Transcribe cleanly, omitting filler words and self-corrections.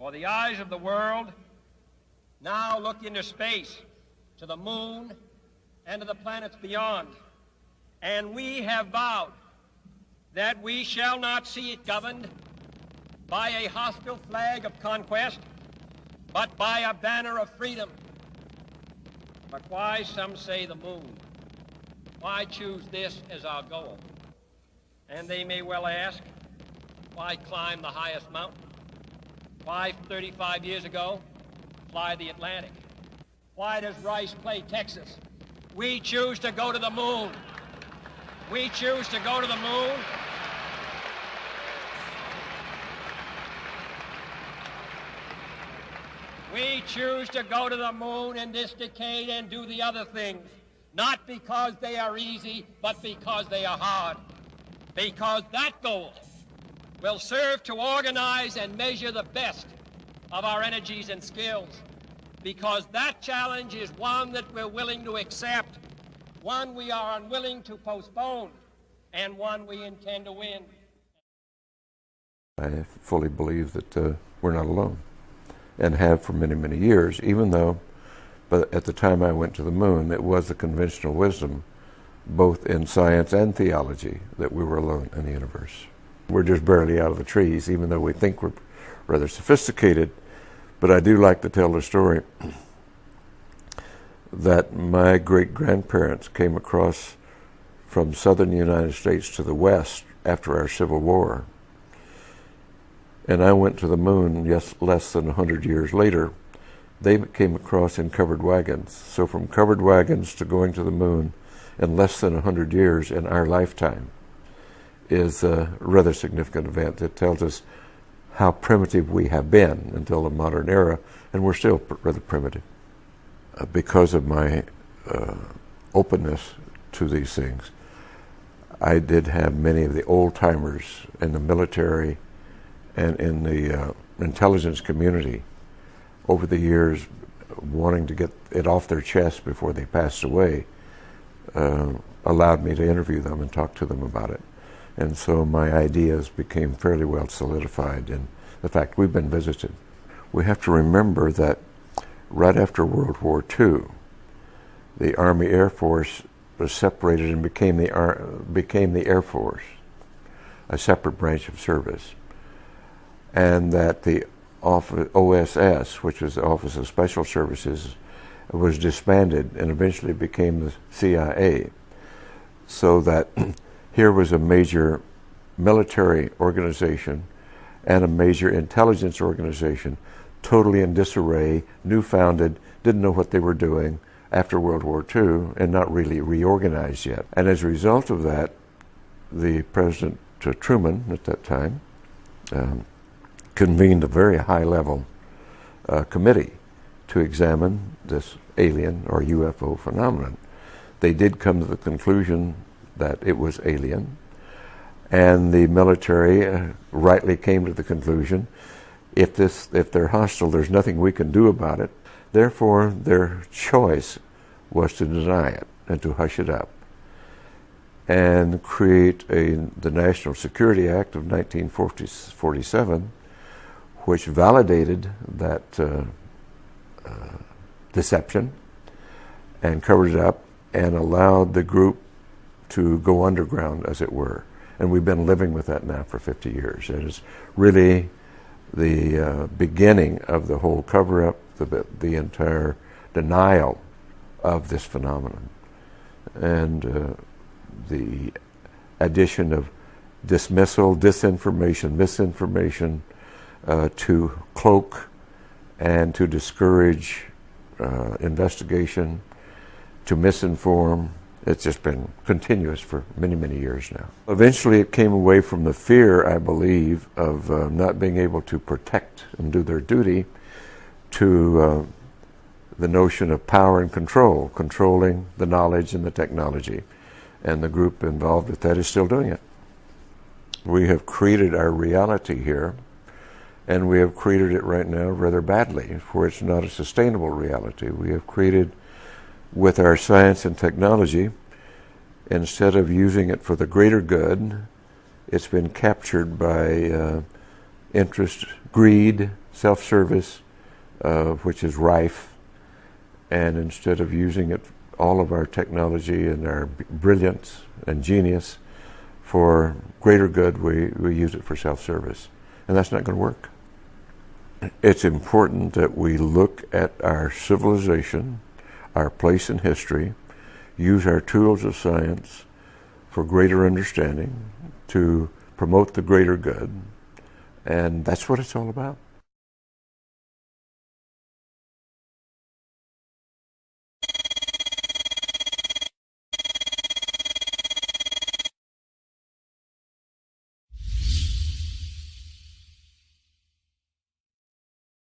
For the eyes of the world now look into space, to the moon, and to the planets beyond. And we have vowed that we shall not see it governed by a hostile flag of conquest, but by a banner of freedom. But why, some say, the moon? Why choose this as our goal? And they may well ask, why climb the highest mountain? Why, 35 years ago, fly the Atlantic? Why does Rice play Texas? We choose to go to the moon. We choose to go to the moon. We choose to go to the moon in this decade and do the other things, not because they are easy, but because they are hard. Because that goal will serve to organize and measure the best of our energies and skills. Because that challenge is one that we're willing to accept, one we are unwilling to postpone, and one we intend to win. I fully believe that we're not alone, and have for many, many years, even though, but at the time I went to the moon, it was the conventional wisdom, both in science and theology, that we were alone in the universe. We're just barely out of the trees, even though we think we're rather sophisticated. But I do like to tell the story that my great-grandparents came across from southern United States to the west after our Civil War. And I went to the moon less than 100 years later. They came across in covered wagons. So from covered wagons to going to the moon in less than 100 years in our lifetime is a rather significant event. It tells us how primitive we have been until the modern era, and we're still rather primitive. Because of my openness to these things, I did have many of the old-timers in the military and in the intelligence community over the years wanting to get it off their chest before they passed away, allowed me to interview them and talk to them about it. And so my ideas became fairly well solidified in the fact we've been visited. We have to remember that right after World War II, the Army Air Force was separated and became the Air Force, a separate branch of service. And that the OSS, which was the Office of Special Services, was disbanded and eventually became the CIA. So that here was a major military organization and a major intelligence organization totally in disarray, new-founded, didn't know what they were doing after World War II, and not really reorganized yet. And as a result of that, the President Truman at that time convened a very high-level committee to examine this alien or UFO phenomenon. They did come to the conclusion that it was alien, and the military rightly came to the conclusion, if they're hostile, there's nothing we can do about it. Therefore, their choice was to deny it and to hush it up and create the National Security Act of 1947, which validated that deception and covered it up and allowed the group to go underground, as it were. And we've been living with that now for 50 years. It is really the beginning of the whole cover-up, the entire denial of this phenomenon. And the addition of dismissal, disinformation, misinformation to cloak and to discourage investigation, to misinform. It's just been continuous for many, many years now. Eventually it came away from the fear, I believe, of not being able to protect and do their duty to the notion of power and control, controlling the knowledge and the technology. And the group involved with that is still doing it. We have created our reality here, and we have created it right now rather badly, for it's not a sustainable reality. We have created, with our science and technology, instead of using it for the greater good, it's been captured by interest, greed, self-service, which is rife, and instead of using it, all of our technology and our brilliance and genius for greater good, we use it for self-service. And that's not going to work. It's important that we look at our civilization, our place in history, use our tools of science for greater understanding, to promote the greater good, and that's what it's all about.